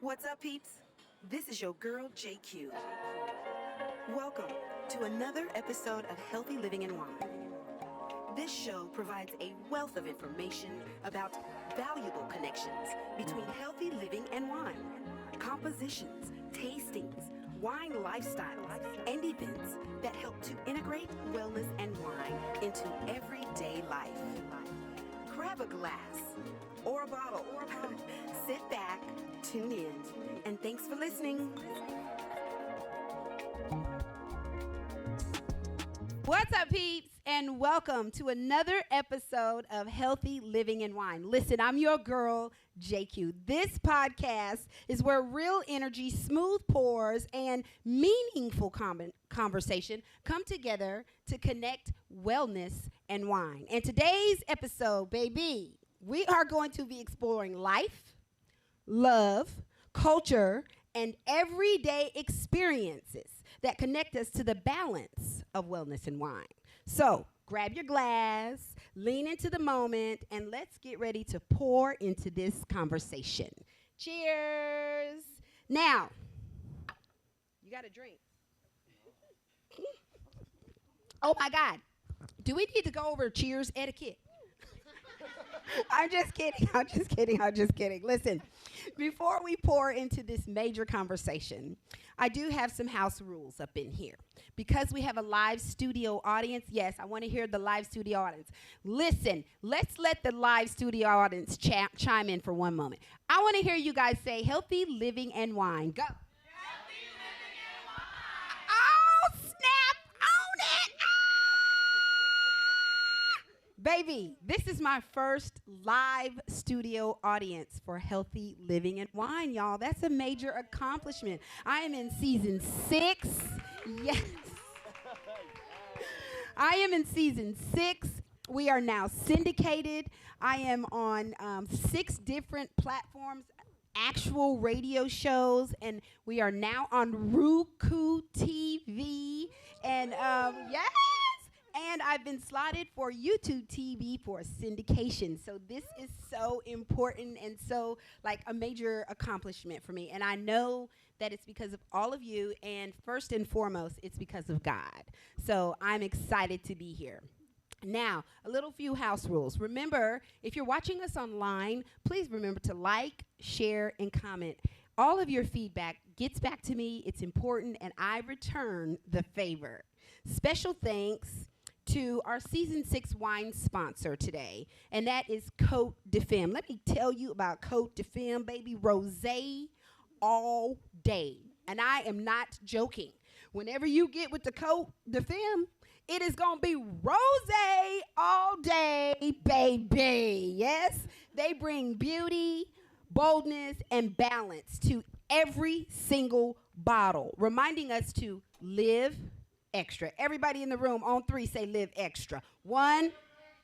What's up, peeps? This is your girl, JQue. Welcome to another episode of Healthy Living and Wine. This show provides a wealth of information about valuable connections between healthy living and wine, compositions, tastings, wine lifestyles, and events that help to integrate wellness and wine into everyday life. Grab a glass or a bottle, sit back, tune in, and thanks for listening. What's up, peeps, and welcome to another episode of Healthy Living and Wine. Listen, I'm your girl, JQue. This podcast is where real energy, smooth pours, and meaningful conversation come together to connect wellness and wine. And today's episode, baby, we are going to be exploring life, love, culture, and everyday experiences that connect us to the balance of wellness and wine. So grab your glass, lean into the moment, and let's get ready to pour into this conversation. Cheers. Now, you got a drink. Oh my God. Do we need to go over cheers etiquette? I'm just kidding. Listen, before we pour into this major conversation, I do have some house rules up in here. Because we have a live studio audience, yes, I want to hear the live studio audience. Listen, let's let the live studio audience chime in for one moment. I want to hear you guys say healthy living and wine. Go. Healthy living and wine. Oh, snap on it. Baby, this is my first live studio audience for Healthy Living and Wine, y'all. That's a major accomplishment. I am in season 6. Yes. I am in season 6. We are now syndicated. I am on 6 different platforms, actual radio shows, and we are now on Roku TV. And yes. And I've been slotted for YouTube TV for syndication. So this is so important and so like a major accomplishment for me. And I know that it's because of all of you. And first and foremost, it's because of God. So I'm excited to be here. Now, a few house rules. Remember, if you're watching us online, please remember to like, share, and comment. All of your feedback gets back to me. It's important, and I return the favor. Special thanks to our season 6 wine sponsor today, and that is Côte de Femme. Let me tell you about Côte de Femme, baby. Rosé all day, and I am not joking. Whenever you get with the Côte de Femme, it is gonna be rosé all day, baby. Yes, they bring beauty, boldness, and balance to every single bottle, reminding us to live extra. Everybody in the room on 3 say live extra. 1,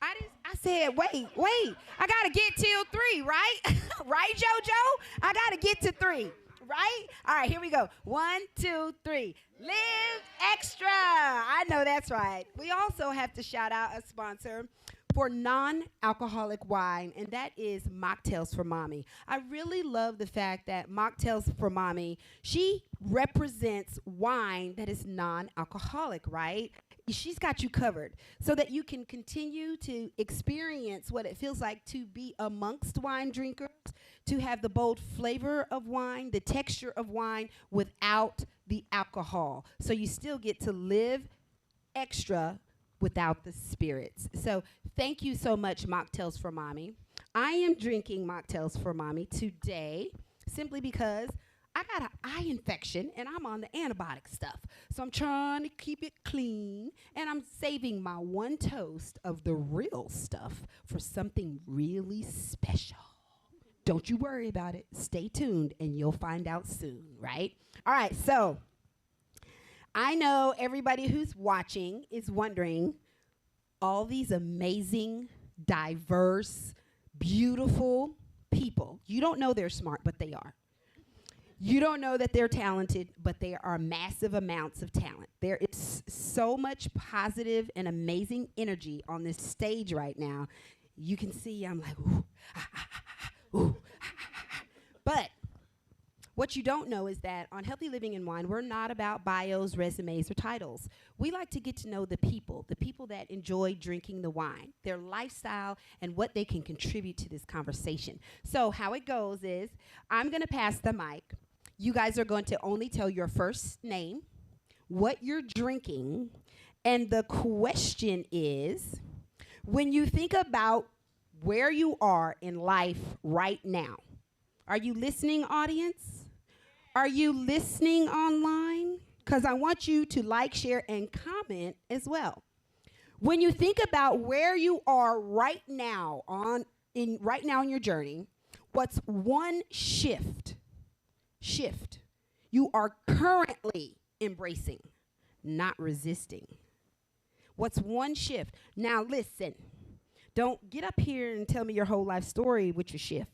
I said, wait. I got to get till 3, right? Right, JoJo? I got to get to 3, right? All right, here we go. 1, 2, 3. Live extra. I know that's right. We also have to shout out a sponsor for non-alcoholic wine, and that is Mocktails for Mommy. I really love the fact that Mocktails for Mommy, she represents wine that is non-alcoholic, right? She's got you covered so that you can continue to experience what it feels like to be amongst wine drinkers, to have the bold flavor of wine, the texture of wine without the alcohol. So you still get to live extra without the spirits. So thank you so much, Mocktails for Mommy. I am drinking Mocktails for Mommy today simply because I got an eye infection and I'm on the antibiotic stuff. So I'm trying to keep it clean, and I'm saving my one toast of the real stuff for something really special. Don't you worry about it. Stay tuned and you'll find out soon, right? All right, so I know everybody who's watching is wondering, all these amazing, diverse, beautiful people. You don't know they're smart, but they are. You don't know that they're talented, but there are massive amounts of talent. There is so much positive and amazing energy on this stage right now. You can see I'm like, ooh, ah, ah, ah, ah, ooh. But What you don't know is that on Healthy Living and Wine, we're not about bios, resumes, or titles. We like to get to know the people that enjoy drinking the wine, their lifestyle, and what they can contribute to this conversation. So how it goes is I'm going to pass the mic. You guys are going to only tell your first name, what you're drinking, and the question is, when you think about where you are in life right now, are you listening, audience? Are you listening online? Because I want you to like, share, and comment as well. When you think about where you are right now in your journey, what's one shift you are currently embracing, not resisting? What's one shift? Now listen, don't get up here and tell me your whole life story with your shift.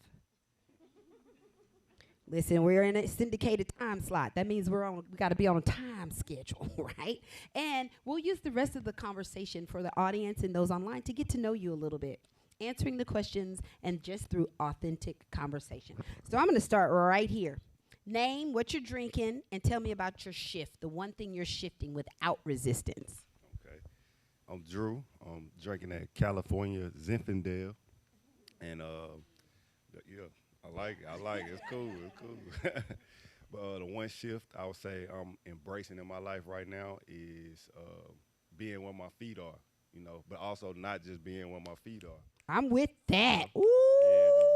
Listen, we're in a syndicated time slot. That means we got to be on a time schedule, right? And we'll use the rest of the conversation for the audience and those online to get to know you a little bit, answering the questions and just through authentic conversation. So I'm going to start right here. Name what you're drinking and tell me about your shift, the one thing you're shifting without resistance. Okay. I'm Drew. I'm drinking that California Zinfandel. And, yeah. I like it. It's cool. But the one shift I would say I'm embracing in my life right now is being where my feet are, but also not just being where my feet are. I'm with that. Ooh.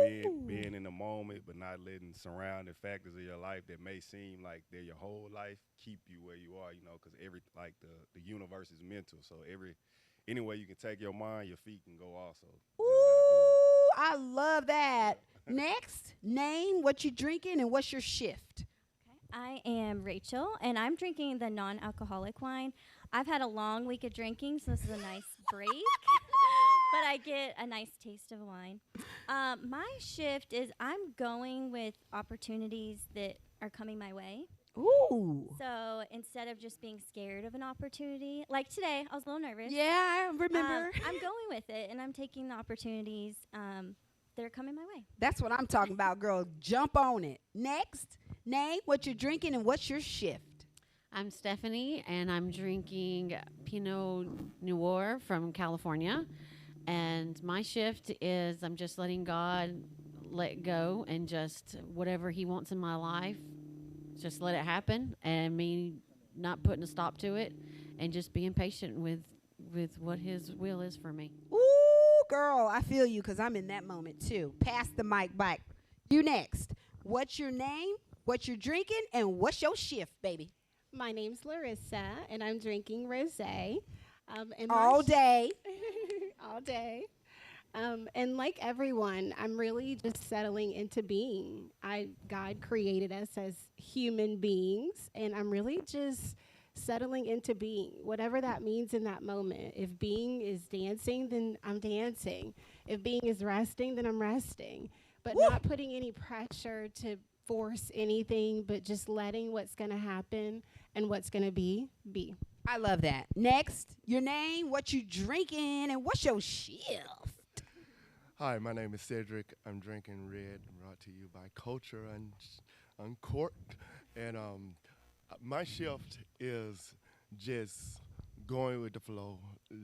Yeah, just being in the moment, but not letting surrounding factors of your life that may seem like they're your whole life keep you where you are, because the universe is mental. So any way you can take your mind, your feet can go also. Ooh, I love that. Next, name what you're drinking and what's your shift. I am Rachel, and I'm drinking the non-alcoholic wine. I've had a long week of drinking, so this is a nice break, but I get a nice taste of wine. My shift is I'm going with opportunities that are coming my way. Ooh. So instead of just being scared of an opportunity, like today, I was a little nervous. Yeah, I remember. I'm going with it, and I'm taking the opportunities that are coming my way. That's what I'm talking about, girl. Jump on it. Next, name what you're drinking and what's your shift. I'm Stephanie, and I'm drinking Pinot Noir from California. And my shift is I'm just letting God let go and just whatever he wants in my life, just let it happen, and me not putting a stop to it and just being patient with what his will is for me. Ooh, girl, I feel you because I'm in that moment too. Pass the mic back. You next. What's your name, what you're drinking, and what's your shift, baby? My name's Larissa, and I'm drinking rosé. All day. All day. And like everyone, I'm really just settling into being. God created us as human beings, and I'm really just settling into being, whatever that means in that moment. If being is dancing, then I'm dancing. If being is resting, then I'm resting. But not putting any pressure to force anything, but just letting what's going to happen and what's going to be. I love that. Next, your name, what you drinking, and what's your shift? Hi, my name is Cedric. I'm drinking red, brought to you by Culture Uncorked. And my shift is just going with the flow.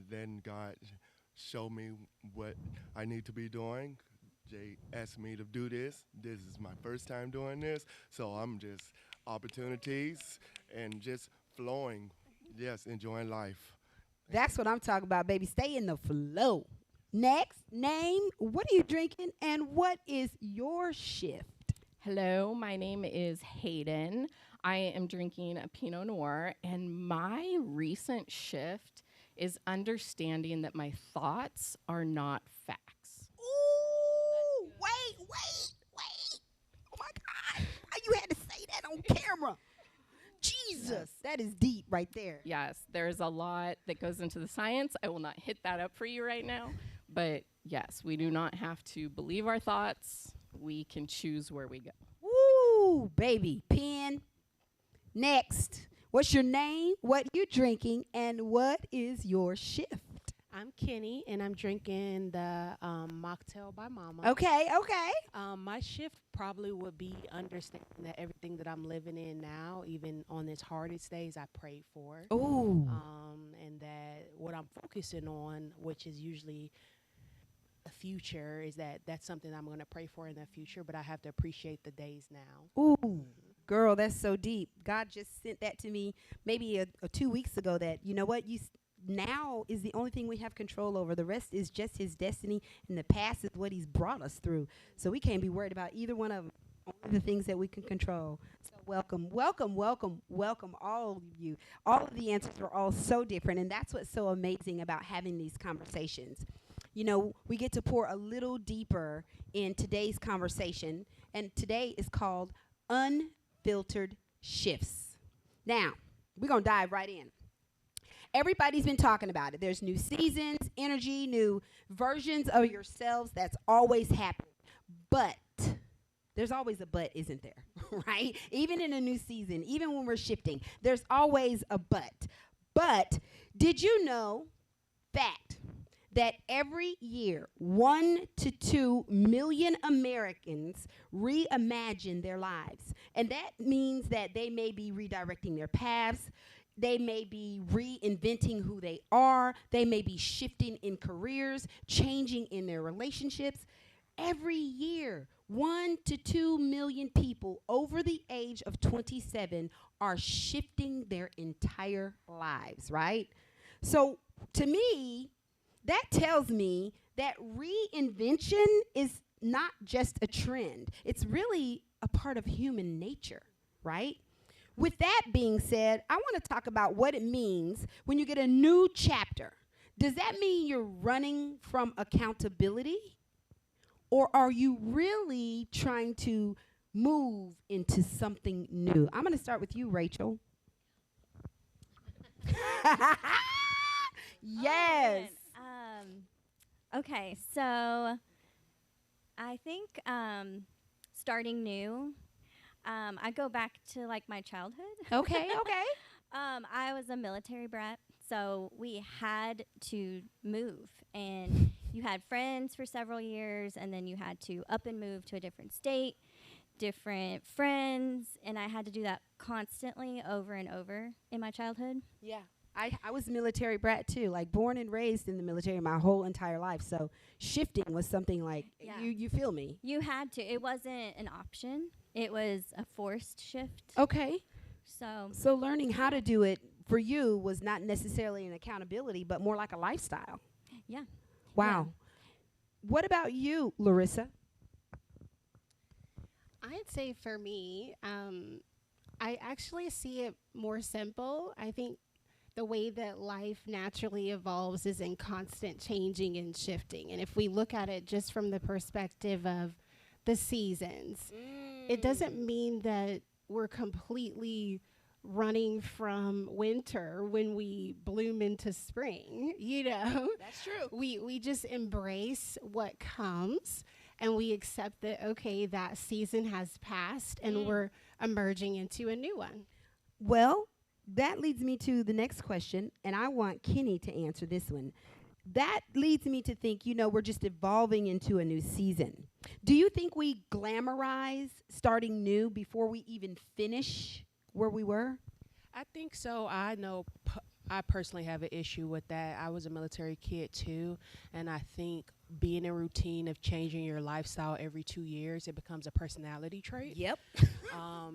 Then God showed me what I need to be doing. Jay asked me to do this. This is my first time doing this. So I'm just opportunities and just flowing. Yes, enjoying life. That's what I'm talking about, baby. Stay in the flow. Next, name, what are you drinking, and what is your shift? Hello, my name is Hayden. I am drinking a Pinot Noir, and my recent shift is understanding that my thoughts are not facts. Ooh, wait. Oh, my God. Why you had to say that on camera? Jesus, that is deep right there. Yes, there's a lot that goes into the science. I will not hit that up for you right now. But yes, we do not have to believe our thoughts. We can choose where we go. Ooh, baby. Pen. Next, what's your name, what you drinking, and what is your shift? I'm Kenny, and I'm drinking the mocktail by Mama. Okay, okay. My shift probably would be understanding that everything that I'm living in now, even on its hardest days, I pray for. Ooh. And that what I'm focusing on, which is usually the future, is that's something I'm going to pray for in the future, but I have to appreciate the days now. Ooh. Girl, that's so deep. God just sent that to me maybe a 2 weeks ago that, you know what, now is the only thing we have control over. The rest is just his destiny, and the past is what he's brought us through. So we can't be worried about either one of them. Only the things that we can control. So welcome, welcome, welcome, welcome, all of you. All of the answers are all so different, and that's what's so amazing about having these conversations. You know, we get to pour a little deeper in today's conversation, and today is called Unfiltered Shifts. Now, we're going to dive right in. Everybody's been talking about it. There's new seasons, energy, new versions of yourselves. That's always happening. But there's always a but, isn't there? Right? Even in a new season, even when we're shifting, there's always a but. But did you know, fact, that every year 1 to 2 million Americans reimagine their lives? And that means that they may be redirecting their paths. They may be reinventing who they are. They may be shifting in careers, changing in their relationships. Every year, 1 to 2 million people over the age of 27 are shifting their entire lives, right? So to me, that tells me that reinvention is not just a trend. It's really a part of human nature, right? With that being said, I want to talk about what it means when you get a new chapter. Does that mean you're running from accountability? Or are you really trying to move into something new? I'm going to start with you, Rachel. Yes. Okay, so I think starting new. I go back to like my childhood. Okay, okay. I was a military brat, so we had to move, and you had friends for several years, and then you had to up and move to a different state, different friends, and I had to do that constantly over and over in my childhood. Yeah. I was a military brat too, like born and raised in the military my whole entire life. So shifting was something like, Yeah. you feel me? You had to. It wasn't an option. It was a forced shift. Okay. So Learning how to do it for you was not necessarily an accountability, but more like a lifestyle. yeah. Wow. What about you, Larissa? I'd say for me, I actually see it more simple. I think the way that life naturally evolves is in constant changing and shifting. And if we look at it just from the perspective of the seasons, it doesn't mean that we're completely running from winter when we bloom into spring, you know? That's true. We just embrace what comes, and we accept that, okay, that season has passed and we're emerging into a new one. Well, that leads me to the next question, and I want Kenny to answer this one. That leads me to think, we're just evolving into a new season. Do you think we glamorize starting new before we even finish where we were? I think so. I know I personally have an issue with that. I was a military kid too, and I think being in routine of changing your lifestyle every 2 years, it becomes a personality trait. Yep.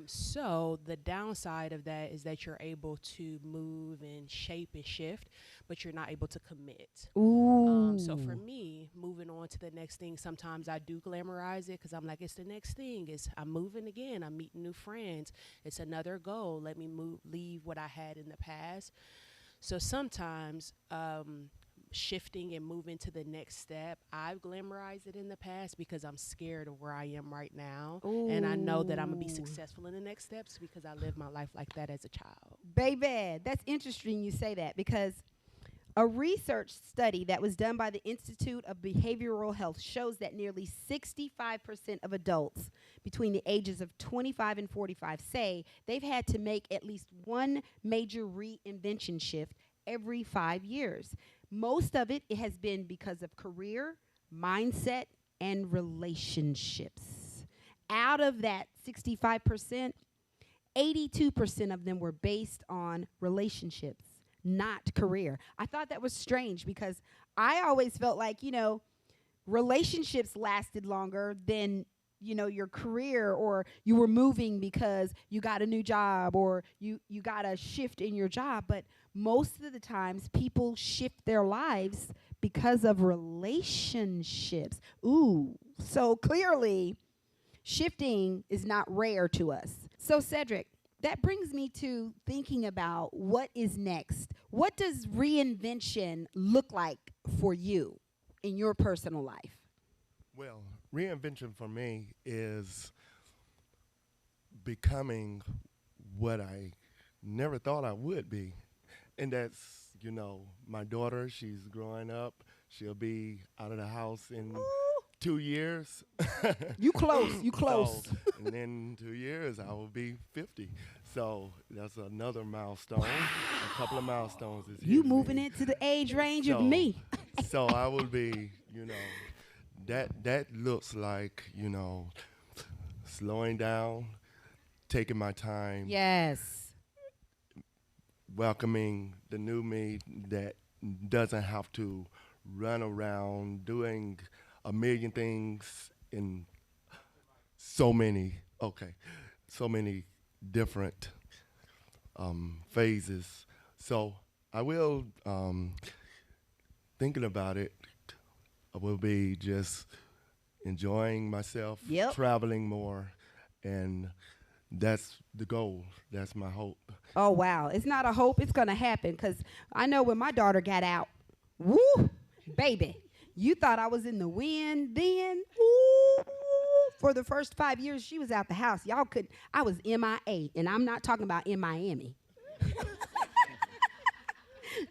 So the downside of that is that you're able to move and shape and shift, but you're not able to commit. Ooh. So for me, moving on to the next thing, sometimes I do glamorize it because I'm like, it's the next thing. I'm moving again. I'm meeting new friends. It's another goal. Let me leave what I had in the past. So sometimes shifting and moving to the next step, I've glamorized it in the past because I'm scared of where I am right now. Ooh. And I know that I'm going to be successful in the next steps because I lived my life like that as a child. Baby, that's interesting you say that, because a research study that was done by the Institute of Behavioral Health shows that nearly 65% of adults between the ages of 25 and 45 say they've had to make at least one major reinvention shift every 5 years. Most of it has been because of career, mindset, and relationships. Out of that 65%, 82% of them were based on relationships, not career. I thought that was strange because I always felt like, relationships lasted longer than, your career, or you were moving because you got a new job, or you got a shift in your job. But most of the times people shift their lives because of relationships. Ooh, so clearly shifting is not rare to us. So Cedric, that brings me to thinking about what is next. What does reinvention look like for you in your personal life? Well, reinvention for me is becoming what I never thought I would be. And that's, my daughter, she's growing up. She'll be out of the house in 2 years. You close. So, and then in 2 years, I will be 50. So that's another milestone. A couple of milestones is You here to moving me. into the age range of me. So I will be, that looks like, slowing down, taking my time, Yes. welcoming the new me that doesn't have to run around doing a million things in so many different phases. So I will, thinking about it, I will be just enjoying myself, Yep. traveling more, and that's the goal. That's my hope. Oh, wow. It's not a hope. It's going to happen, because I know when my daughter got out, woo, baby, you thought I was in the wind then. Ooh, for the first 5 years she was out the house, I was MIA, and I'm not talking about in Miami.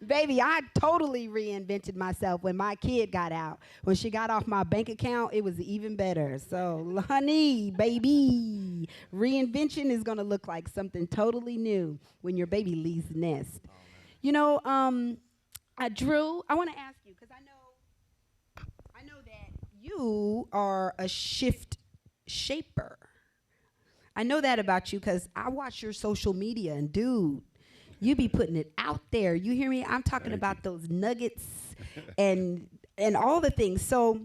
Baby, I totally reinvented myself when my kid got out. When she got off my bank account, it was even better. So, honey, baby, reinvention is going to look like something totally new when your baby leaves the nest. Drew, I want to ask you, because I know that you are a shift shaper. I know that about you because I watch your social media, and dude, you be putting it out there. You hear me? I'm talking about those nuggets and all the things. So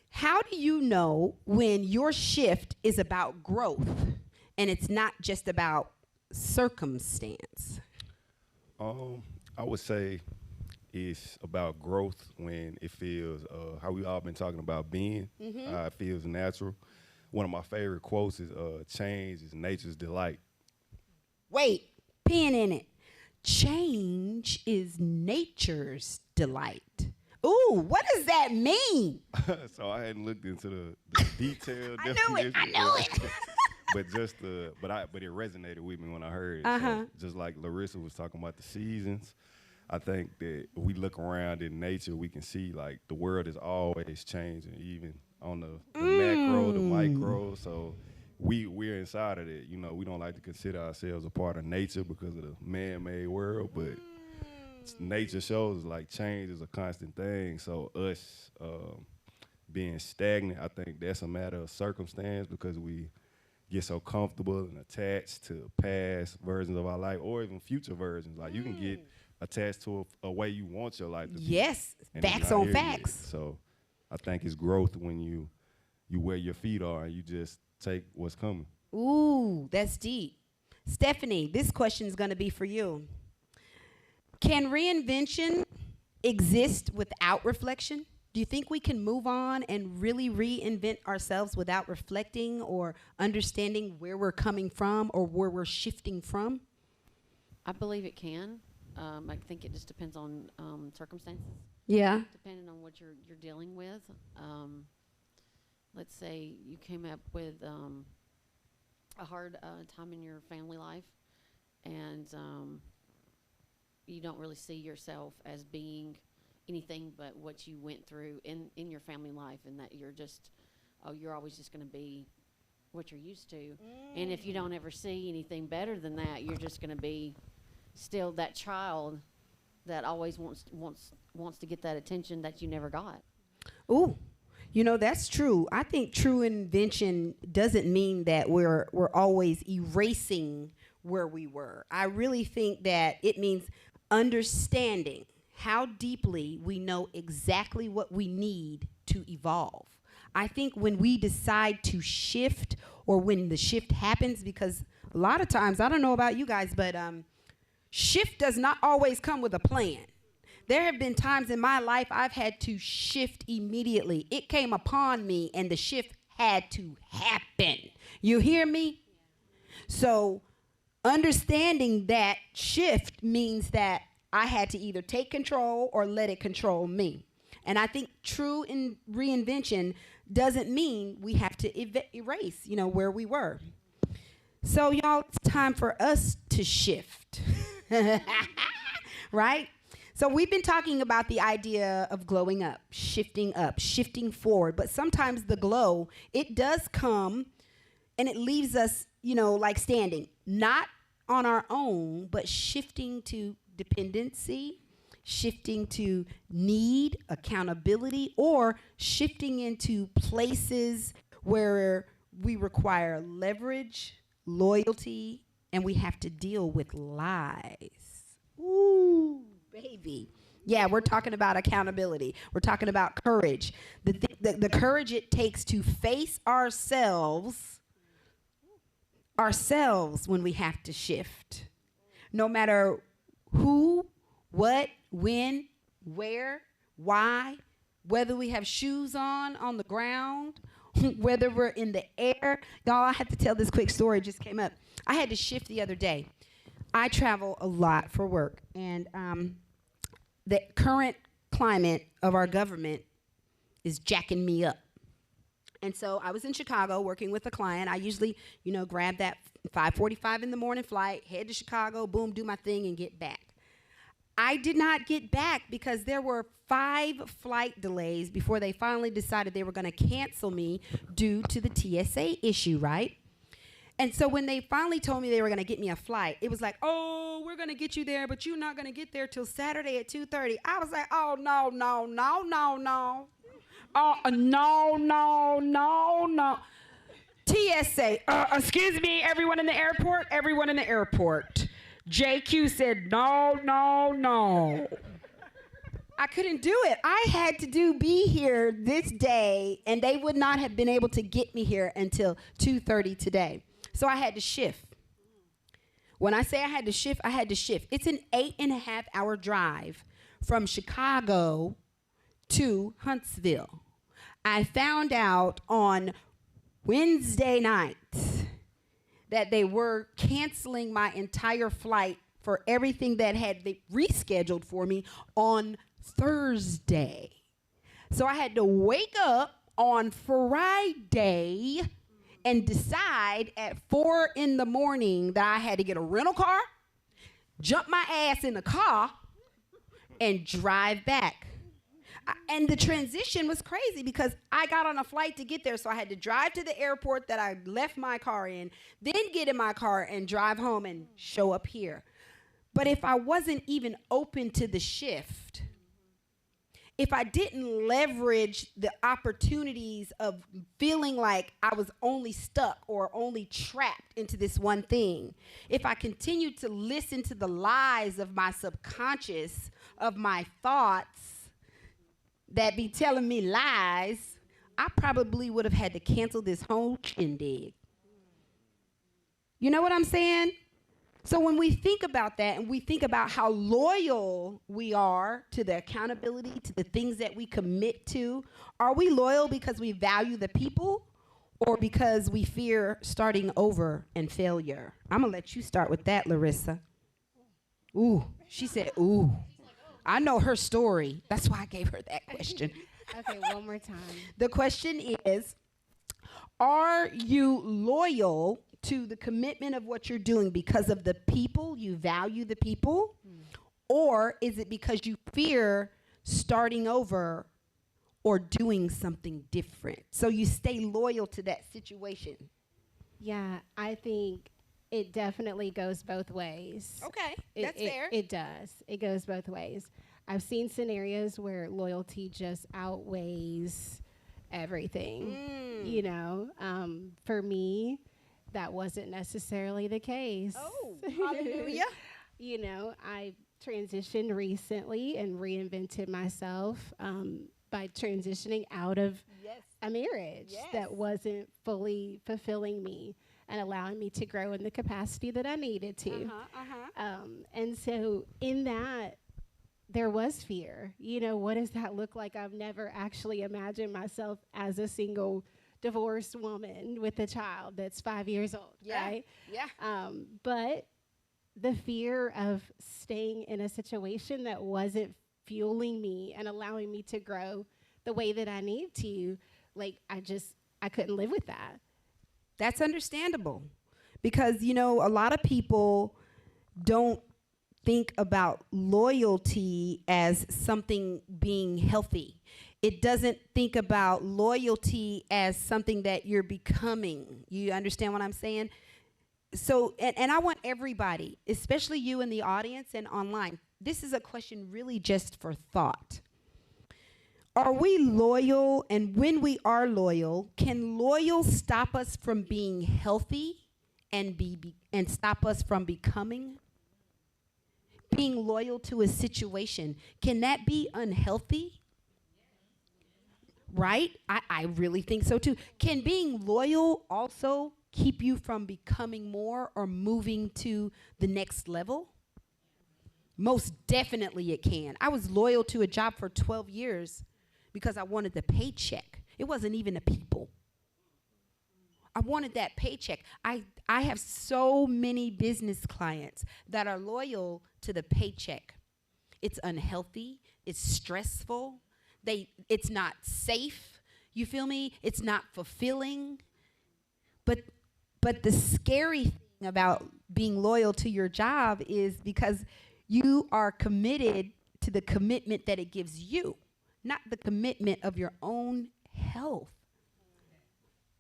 how do you know when your shift is about growth and it's not just about circumstance? I would say it's about growth when it feels how we all been talking about being. It feels natural. One of my favorite quotes is change is nature's delight. Wait, pen in it. Change is nature's delight. Ooh, what does that mean? So I hadn't looked into the detailed I knew it. but but it resonated with me when I heard it. Uh-huh. So just like Larissa was talking about the seasons, I think that if we look around in nature, we can see like the world is always changing, even on the macro, the micro. So we're inside of it. We don't like to consider ourselves a part of nature because of the man-made world, but nature shows like change is a constant thing. So us being stagnant, I think that's a matter of circumstance because we get so comfortable and attached to past versions of our life or even future versions. Like you can get attached to a way you want your life to be. Yes, and it's facts not on here yet. facts. So I think it's growth when you where your feet are and you just take what's coming. Ooh, that's deep. Stephanie, this question is going to be for you. Can reinvention exist without reflection? Do you think we can move on and really reinvent ourselves without reflecting or understanding where we're coming from or where we're shifting from? I believe it can. I think it just depends on circumstances, Yeah. depending on what you're dealing with. Let's say you came up with a hard time in your family life, and you don't really see yourself as being anything but what you went through in your family life, and that you're always just going to be what you're used to. And if you don't ever see anything better than that, you're just going to be still that child that always wants to get that attention that you never got. Ooh, that's true. I think true invention doesn't mean that we're always erasing where we were. I really think that it means understanding how deeply we know exactly what we need to evolve. I think when we decide to shift, or when the shift happens, because a lot of times, I don't know about you guys, but shift does not always come with a plan. There have been times in my life I've had to shift immediately. It came upon me and the shift had to happen. You hear me? So understanding that shift means that I had to either take control or let it control me. And I think true reinvention doesn't mean we have to erase, where we were. So y'all, it's time for us to shift. Right? So we've been talking about the idea of glowing up, shifting forward. But sometimes the glow, it does come and it leaves us, like standing, not on our own, but shifting to dependency, shifting to need, accountability, or shifting into places where we require leverage, loyalty, and we have to deal with lies. Ooh, baby. Yeah, we're talking about accountability. We're talking about courage. The courage it takes to face ourselves when we have to shift. No matter who, what, when, where, why, whether we have shoes on the ground, whether we're in the air. Y'all, I have to tell this quick story. It just came up. I had to shift the other day. I travel a lot for work, and the current climate of our government is jacking me up. And so I was in Chicago working with a client. I usually, grab that 5:45 in the morning flight, head to Chicago, boom, do my thing, and get back. I did not get back because there were 5 flight delays before they finally decided they were going to cancel me due to the TSA issue, right? And so when they finally told me they were going to get me a flight, it was like, oh, we're going to get you there, but you're not going to get there till Saturday at 2:30. I was like, oh, no. Oh, no. TSA, excuse me, everyone in the airport. JQue said, no. I couldn't do it. I had to be here this day, and they would not have been able to get me here until 2:30 today. So I had to shift. When I say I had to shift, It's an 8.5-hour drive from Chicago to Huntsville. I found out on Wednesday night that they were canceling my entire flight for everything that had been rescheduled for me on Thursday. So I had to wake up on Friday and decide at 4 in the morning that I had to get a rental car, jump my ass in the car, and drive back. And the transition was crazy because I got on a flight to get there, so I had to drive to the airport that I left my car in, then get in my car and drive home and show up here. But if I wasn't even open to the shift, if I didn't leverage the opportunities of feeling like I was only stuck or only trapped into this one thing, if I continued to listen to the lies of my subconscious, of my thoughts that be telling me lies, I probably would have had to cancel this whole shindig. You know what I'm saying? So when we think about that and we think about how loyal we are to the accountability, to the things that we commit to, are we loyal because we value the people or because we fear starting over and failure? I'm going to let you start with that, Larissa. Ooh, she said, ooh. I know her story. That's why I gave her that question. Okay, one more time. The question is, are you loyal to the commitment of what you're doing because of the people, you value the people, or is it because you fear starting over or doing something different? So you stay loyal to that situation. Yeah, I think It definitely goes both ways. Okay, It, that's it, fair. It does. It goes both ways. I've seen scenarios where loyalty just outweighs everything. You know, for me, that wasn't necessarily the case. Oh, hallelujah. You know, I transitioned recently and reinvented myself by transitioning out of a marriage that wasn't fully fulfilling me and allowing me to grow in the capacity that I needed to. And so in that, there was fear. You know, what does that look like? I've never actually imagined myself as a single divorced woman with a child that's 5 years old, right? Yeah. But the fear of staying in a situation that wasn't fueling me and allowing me to grow the way that I need to, like, I couldn't live with that. That's understandable because, you know, a lot of people don't think about loyalty as something being healthy. It doesn't think about loyalty as something that you're becoming. You understand what I'm saying? So, and I want everybody, especially you in the audience and online, this is a question really just for thought. Are we loyal? And when we are loyal, can loyal stop us from being healthy and and stop us from becoming? Being loyal to a situation, can that be unhealthy? Right? I really think so too. Can being loyal also keep you from becoming more or moving to the next level? Most definitely it can. I was loyal to a job for 12 years because I wanted the paycheck. It wasn't even the people. I wanted that paycheck. I have so many business clients that are loyal to the paycheck. It's unhealthy. It's stressful. It's not safe. You feel me? It's not fulfilling. But the scary thing about being loyal to your job is because you are committed to the commitment that it gives you, not the commitment of your own health.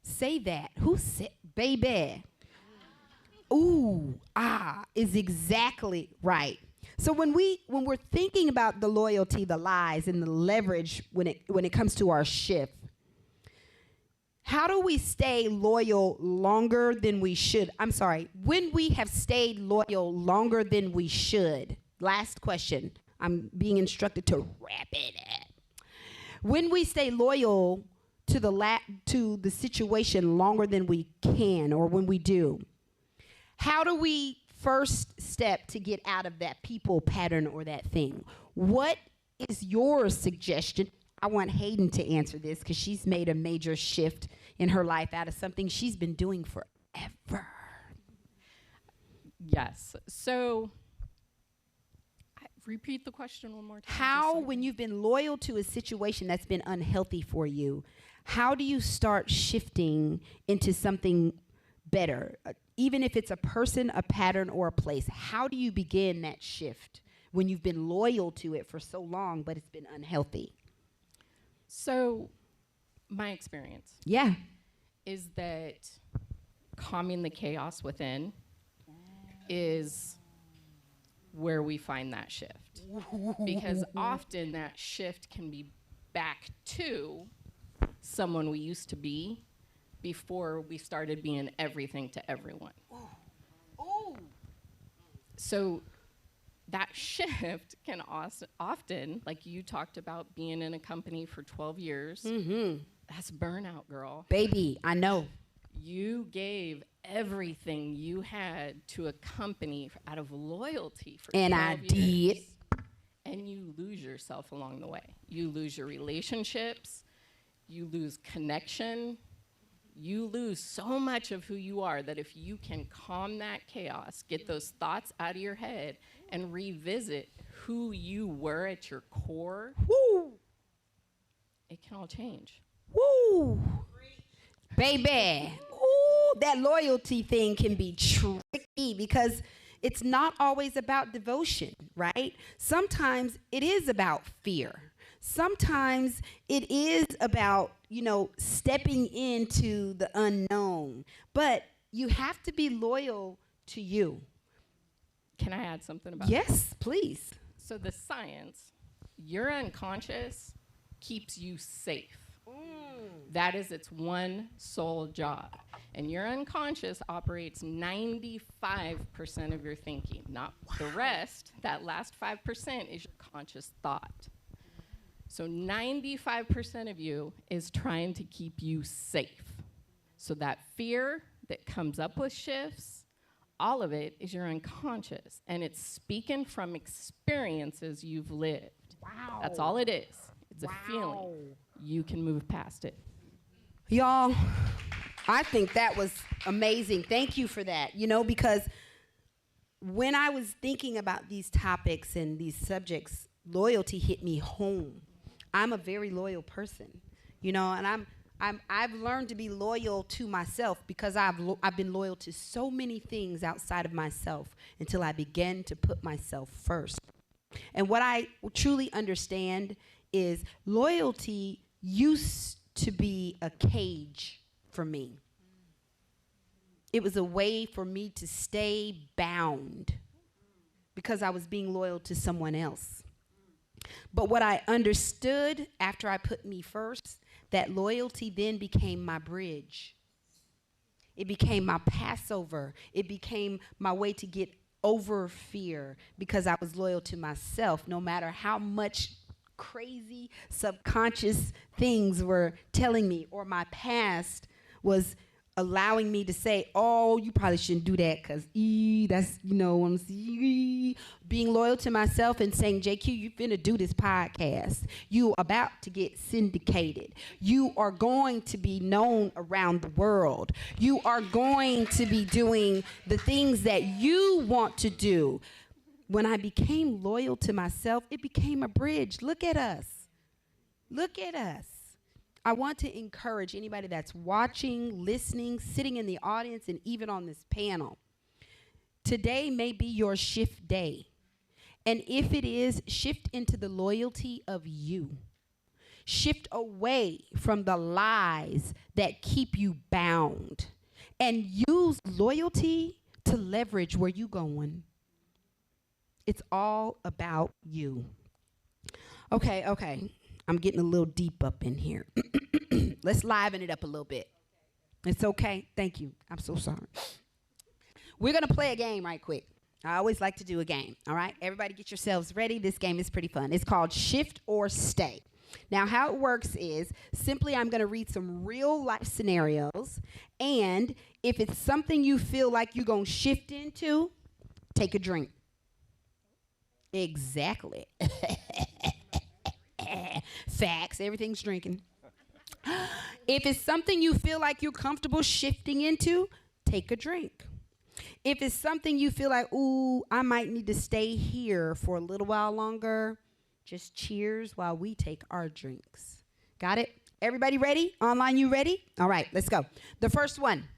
Say that. Who said, baby? Ooh, is exactly right. So when we're thinking about the loyalty, the lies, and the leverage when it comes to our shift, how do we stay loyal longer than we should? I'm sorry, when we have stayed loyal longer than we should. Last question. I'm being instructed to wrap it up. When we stay loyal to the situation longer than we can, or when we do, how do we first step to get out of that people pattern or that thing? What is your suggestion? I want Hayden to answer this because she's made a major shift in her life out of something she's been doing forever. Yes. So, repeat the question one more time. How, when you've been loyal to a situation that's been unhealthy for you, how do you start shifting into something better? Even if it's a person, a pattern, or a place, how do you begin that shift when you've been loyal to it for so long, but it's been unhealthy? So, my experience is that calming the chaos within is where we find that shift. Because often that shift can be back to someone we used to be before we started being everything to everyone. So that shift can often, like you talked about being in a company for 12 years, that's burnout, girl. Baby, I know. You gave everything you had to a company out of loyalty for 12 years. And I did. And you lose yourself along the way. You lose your relationships. You lose connection. You lose so much of who you are that if you can calm that chaos, get those thoughts out of your head, and revisit who you were at your core, it can all change. Woo! Baby. Ooh, that loyalty thing can be tricky because it's not always about devotion, right? Sometimes it is about fear. Sometimes it is about, stepping into the unknown. But you have to be loyal to you. Can I add something about Yes, please. So the science, your unconscious keeps you safe. That is its one sole job. And your unconscious operates 95% of your thinking. Not the rest. That last 5% is your conscious thought. So 95% of you is trying to keep you safe. So that fear that comes up with shifts, all of it is your unconscious. And it's speaking from experiences you've lived. Wow. That's all it is. It's a feeling. You can move past it. Y'all, I think that was amazing. Thank you for that. You know, because when I was thinking about these topics and these subjects, loyalty hit me home. I'm a very loyal person, you know, and I've learned to be loyal to myself because I've been loyal to so many things outside of myself until I began to put myself first. And what I truly understand is loyalty used to be a cage for me. It was a way for me to stay bound because I was being loyal to someone else. But what I understood after I put me first, that loyalty then became my bridge. It became my Passover. It became my way to get over fear because I was loyal to myself, no matter how much crazy subconscious things were telling me or my past was allowing me to say, oh, you probably shouldn't do that because that's, you know, I'm being loyal to myself and saying, JQue, you finna do this podcast. You about to get syndicated. You are going to be known around the world. You are going to be doing the things that you want to do. When I became loyal to myself, it became a bridge. Look at us. Look at us. I want to encourage anybody that's watching, listening, sitting in the audience, and even on this panel. Today may be your shift day. And if it is, shift into the loyalty of you. Shift away from the lies that keep you bound. And use loyalty to leverage where you're going. It's all about you. Okay. I'm getting a little deep up in here. Let's liven it up a little bit. It's okay. Thank you. I'm so sorry. We're going to play a game right quick. I always like to do a game. All right? Everybody get yourselves ready. This game is pretty fun. It's called Shift or Stay. Now, how it works is simply I'm going to read some real life scenarios. And if it's something you feel like you're going to shift into, take a drink. Exactly. Facts. Everything's drinking. If it's something you feel like you're comfortable shifting into, take a drink. If it's something you feel like, ooh, I might need to stay here for a little while longer, just cheers while we take our drinks. Got it? Everybody ready? Online, you ready? All right, let's go. The first one.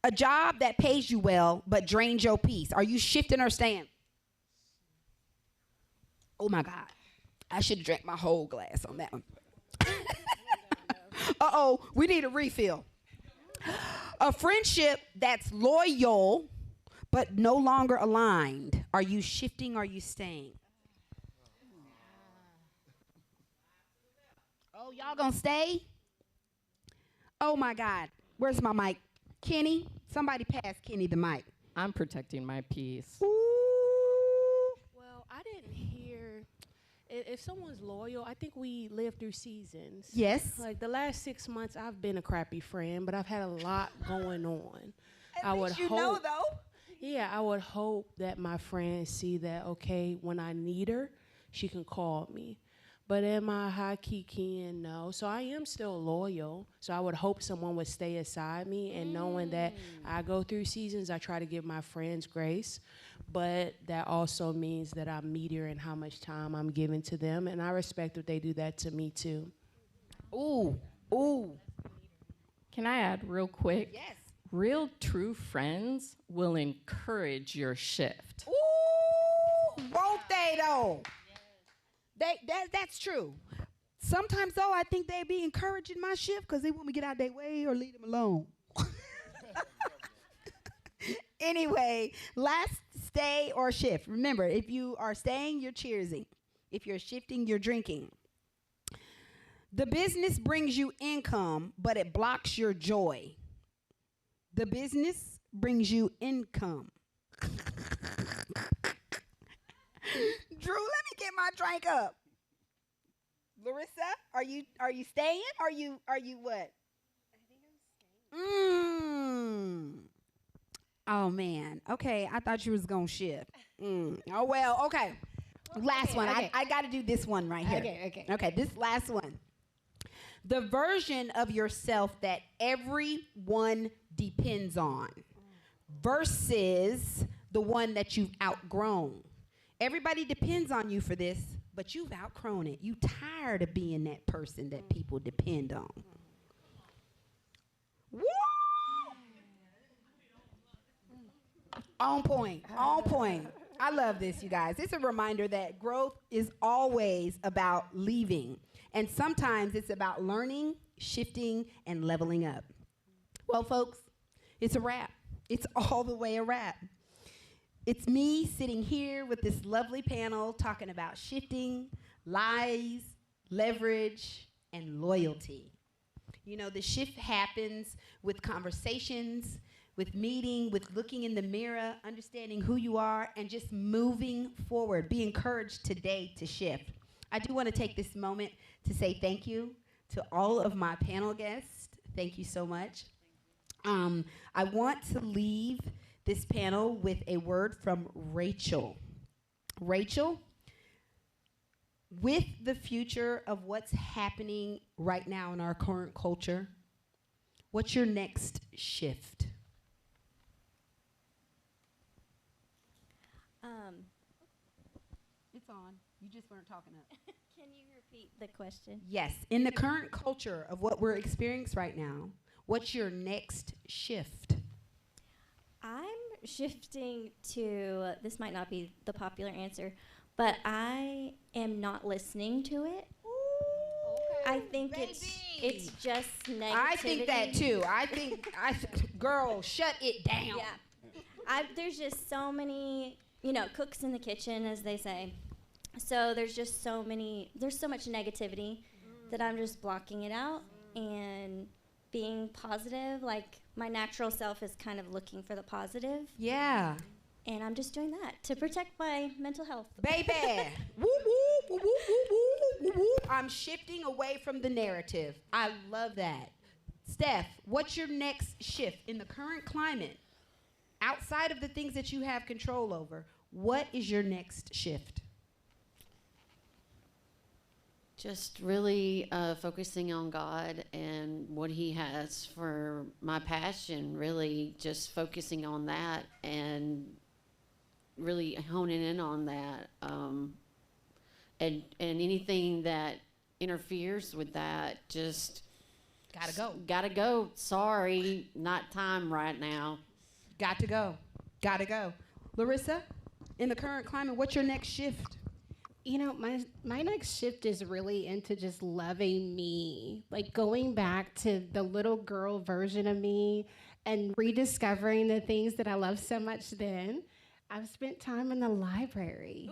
A job that pays you well but drains your peace. Are you shifting or staying? Oh, my God. I should have drank my whole glass on that one. Uh-oh, we need a refill. A friendship that's loyal but no longer aligned. Are you shifting or are you staying? Oh, y'all gonna stay? Oh, my God. Where's my mic? Kenny? Somebody pass Kenny the mic. I'm protecting my peace. Ooh. Well, I didn't hear. If someone's loyal, I think we live through seasons. Yes. Like the last 6 months, I've been a crappy friend, but I've had a lot going on. At least you know, though. Yeah, I would hope that my friends see that, okay, when I need her, she can call me. But am I high-key keying? No. So I am still loyal. So I would hope someone would stay aside me. And knowing that I go through seasons, I try to give my friends grace. But that also means that I'm meteor in how much time I'm giving to them. And I respect if they do that to me, too. Ooh. Can I add real quick? Yes. Real true friends will encourage your shift. Ooh, won't they though? That's true. Sometimes though, I think they be encouraging my shift because they want me to get out of their way or leave them alone. Anyway, last stay or shift. Remember, if you are staying, you're cheersing. If you're shifting, you're drinking. The business brings you income, but it blocks your joy. The business brings you income. Drew, let me get my drink up. Larissa, are you staying? Are you what? I think I'm staying. Oh man. Okay, I thought you was gonna shift. Oh well. Okay. Last one. okay. I got to do this one right here. Okay. This last one. The version of yourself that everyone depends on versus the one that you've outgrown. Everybody depends on you for this, but you've outgrown it. You tired of being that person that people depend on. Woo! On point. On point. I love this, you guys. It's a reminder that growth is always about leaving. And sometimes it's about learning, shifting, and leveling up. Well, folks, it's a wrap. It's all the way a wrap. It's me sitting here with this lovely panel talking about shifting, lies, leverage, and loyalty. You know, the shift happens with conversations, with meeting, with looking in the mirror, understanding who you are, and just moving forward. Be encouraged today to shift. I do want to take this moment to say thank you to all of my panel guests. Thank you so much. I want to leave this panel with a word from Rachel. Rachel, with the future of what's happening right now in our current culture, what's your next shift? It's on. You just weren't talking up. Can you repeat the question? Yes. In the current culture of what we're experiencing right now, what's your next shift? I'm shifting to, this might not be the popular answer, but I am not listening to it. I think it's just negativity. I think that too. Girl, shut it down. Yeah. There's just so many, cooks in the kitchen, as they say. So there's so much negativity that I'm just blocking it out and being positive. Like, my natural self is kind of looking for the positive. Yeah. And I'm just doing that to protect my mental health. Baby. Woo, woo, woo, woo, woo, woo, woo. I'm shifting away from the narrative. I love that. Steph, what's your next shift in the current climate? Outside of the things that you have control over, what is your next shift? Just really focusing on God and what He has for my passion, really just focusing on that and really honing in on that. And anything that interferes with that, just Gotta go. Gotta go. Sorry, not time right now. Got to go. Gotta go. Larissa, in the current climate, what's your next shift? My next shift is really into just loving me, like going back to the little girl version of me and rediscovering the things that I loved so much then. I've spent time in the library,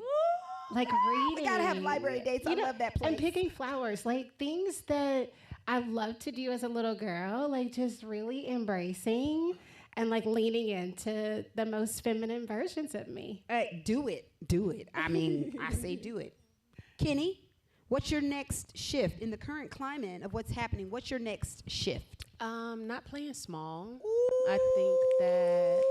like reading. We gotta have library dates. I love that place. And picking flowers, like things that I loved to do as a little girl, like just really embracing and like leaning into the most feminine versions of me. Do it. I mean, I say do it. Kenny, what's your next shift in the current climate of what's happening? What's your next shift? Not playing small. Ooh. I think that,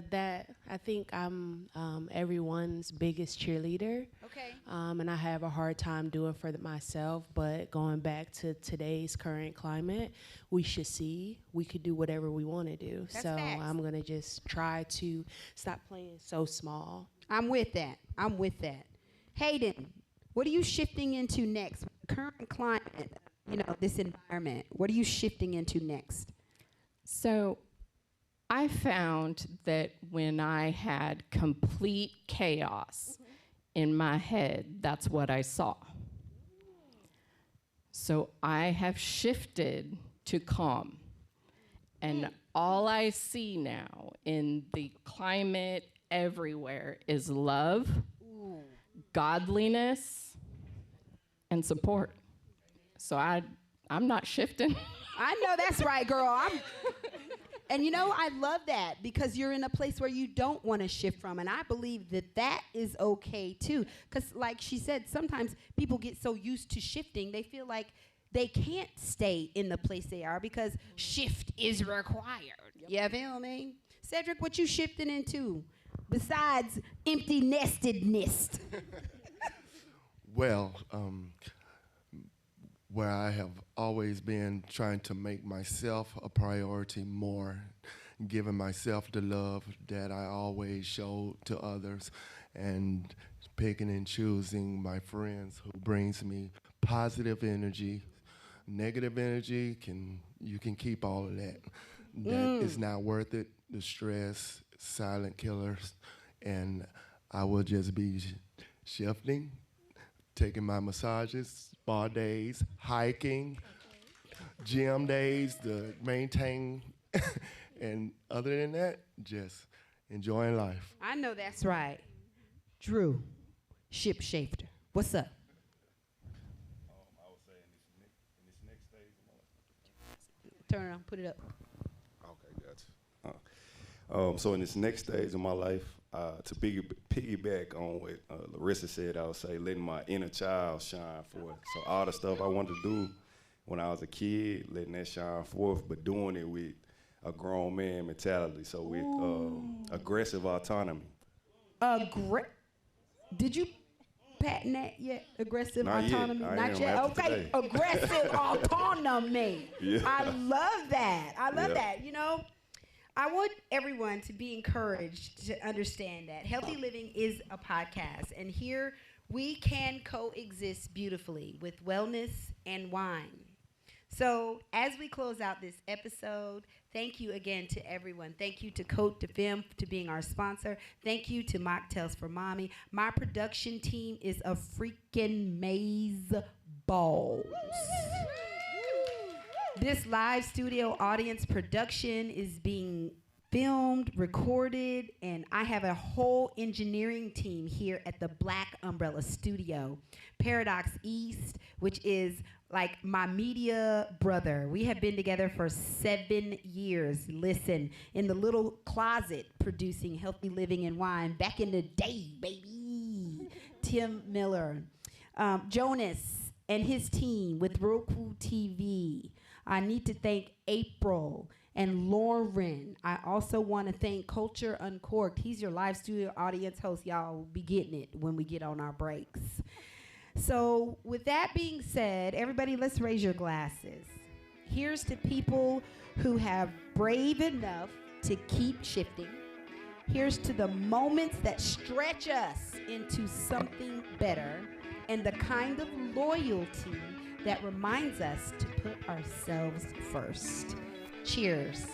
that I think I'm everyone's biggest cheerleader. Okay. And I have a hard time doing for myself, but going back to today's current climate, we could do whatever we want to do. That's so facts. I'm going to just try to stop playing so small. I'm with that. Hayden, what are you shifting into next? Current climate, this environment. What are you shifting into next? So I found that when I had complete chaos in my head, that's what I saw. So I have shifted to calm. And all I see now in the climate everywhere is love, godliness, and support. So I'm not shifting. I know that's right, girl. And you know, I love that because you're in a place where you don't want to shift from. And I believe that that is okay too. Because like she said, sometimes people get so used to shifting, they feel like they can't stay in the place they are because shift is required. You feel me? Cedric, what you shifting into besides empty nestedness? Well, where I have always been trying to make myself a priority more, giving myself the love that I always showed to others, and picking and choosing my friends who brings me positive energy. Negative energy, you can keep all of that. That is not worth it. The stress, silent killers, and I will just be shifting, taking my massages, spa days, hiking, gym days to maintain, and other than that, just enjoying life. I know that's right. Drew, ship shifter, what's up? I would say in this next stage of my life. Turn it on, put it up. Okay, gotcha. So in this next stage of my life, to piggyback on what Larissa said, I would say letting my inner child shine forth. So all the stuff I wanted to do when I was a kid, letting that shine forth, but doing it with a grown man mentality. So with aggressive autonomy. Did you patent that yet? Aggressive Not yet. autonomy? I Not am yet. after Okay, today. aggressive autonomy. Yeah. I love that. I love Yeah. that. You know, I want everyone to be encouraged to understand that Healthy Living is a podcast, and here we can coexist beautifully with wellness and wine. So as we close out this episode, thank you again to everyone. Thank you to Cote de Femme to being our sponsor. Thank you to Mocktails for Mommy. My production team is a freaking maze balls. This live studio audience production is being filmed, recorded, and I have a whole engineering team here at the Black Umbrella Studio. Paradox East, which is like my media brother. We have been together for 7 years. Listen, in the little closet producing Healthy Living and Wine back in the day, baby. Tim Miller. Jonas and his team with Roku TV. I need to thank April and Lauren. I also want to thank Culture Uncorked. He's your live studio audience host. Y'all will be getting it when we get on our breaks. So with that being said, everybody, let's raise your glasses. Here's to people who have brave enough to keep shifting. Here's to the moments that stretch us into something better and the kind of loyalty that reminds us to put ourselves first. Cheers.